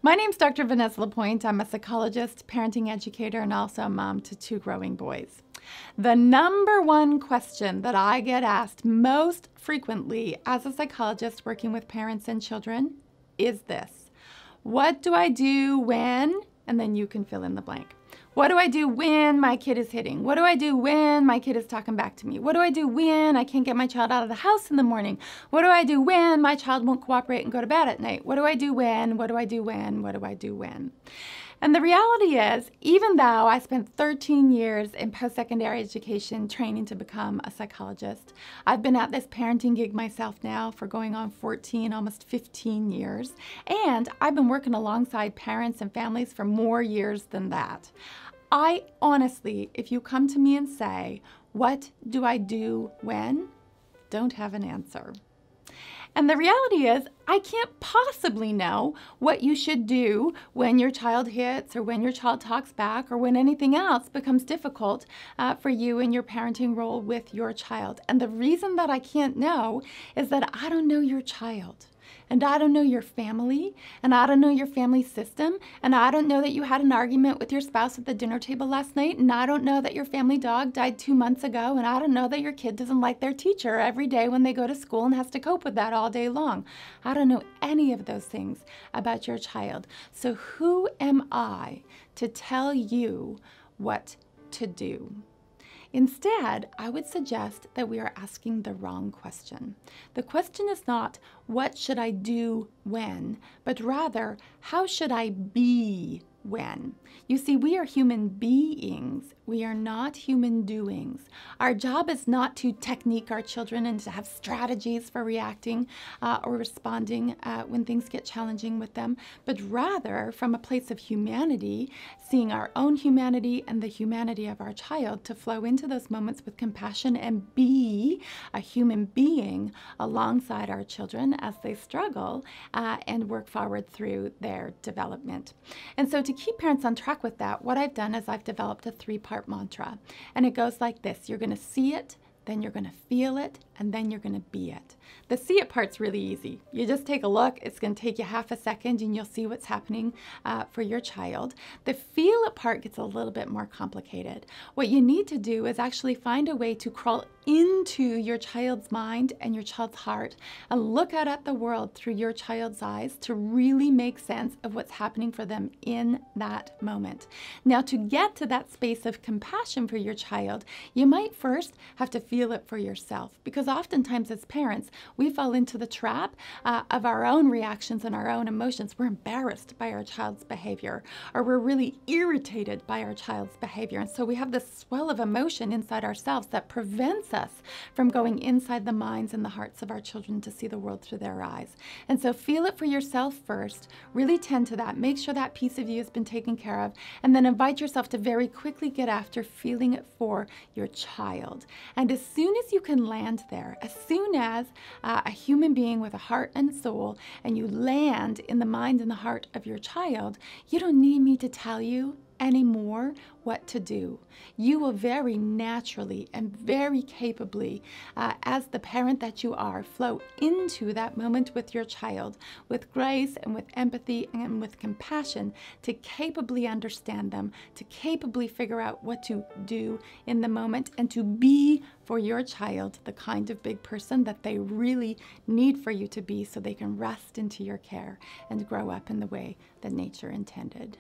My name's Dr. Vanessa LaPointe. I'm a psychologist, parenting educator, and also a mom to 2 growing boys. The number one question that I get asked most frequently as a psychologist working with parents and children is this: what do I do when, and then you can fill in the blank. What do I do when my kid is hitting? What do I do when my kid is talking back to me? What do I do when I can't get my child out of the house in the morning? What do I do when my child won't cooperate and go to bed at night? What do I do when? What do I do when? What do I do when? And the reality is, even though I spent 13 years in post-secondary education training to become a psychologist, I've been at this parenting gig myself now for going on 14, almost 15 years, and I've been working alongside parents and families for more years than that. I honestly, if you come to me and say, what do I do when? Don't have an answer. And the reality is, I can't possibly know what you should do when your child hits or when your child talks back or when anything else becomes difficult for you in your parenting role with your child. And the reason that I can't know is that I don't know your child. And I don't know your family, and I don't know your family system, and I don't know that you had an argument with your spouse at the dinner table last night, and I don't know that your family dog died 2 months ago, and I don't know that your kid doesn't like their teacher every day when they go to school and has to cope with that all day long. I don't know any of those things about your child. So who am I to tell you what to do? Instead, I would suggest that we are asking the wrong question. The question is not, what should I do when, but rather, how should I be when? You see, we are human beings. We are not human doings. Our job is not to technique our children and to have strategies for reacting or responding when things get challenging with them, but rather from a place of humanity, seeing our own humanity and the humanity of our child to flow into those moments with compassion and be a human being alongside our children as they struggle and work forward through their development. And so to keep parents on track with that, what I've done is I've developed a 3-part mantra. And it goes like this: you're going to see it, then you're going to feel it, and then you're going to be it. The see it part's really easy. You just take a look. It's going to take you half a second and you'll see what's happening for your child. The feel it part gets a little bit more complicated. What you need to do is actually find a way to crawl into your child's mind and your child's heart and look out at the world through your child's eyes to really make sense of what's happening for them in that moment. Now, to get to that space of compassion for your child, you might first have to feel it for yourself, because oftentimes as parents, we fall into the trap of our own reactions and our own emotions. We're embarrassed by our child's behavior, or we're really irritated by our child's behavior. And so we have this swell of emotion inside ourselves that prevents us from going inside the minds and the hearts of our children to see the world through their eyes. And so feel it for yourself first, really tend to that, make sure that piece of you has been taken care of, and then invite yourself to very quickly get after feeling it for your child. And as soon as you can land there, as soon as a human being with a heart and soul, and you land in the mind and the heart of your child, you don't need me to tell you anymore what to do. You will very naturally and very capably, as the parent that you are, flow into that moment with your child with grace and with empathy and with compassion to capably understand them, to capably figure out what to do in the moment, and to be for your child the kind of big person that they really need for you to be so they can rest into your care and grow up in the way that nature intended.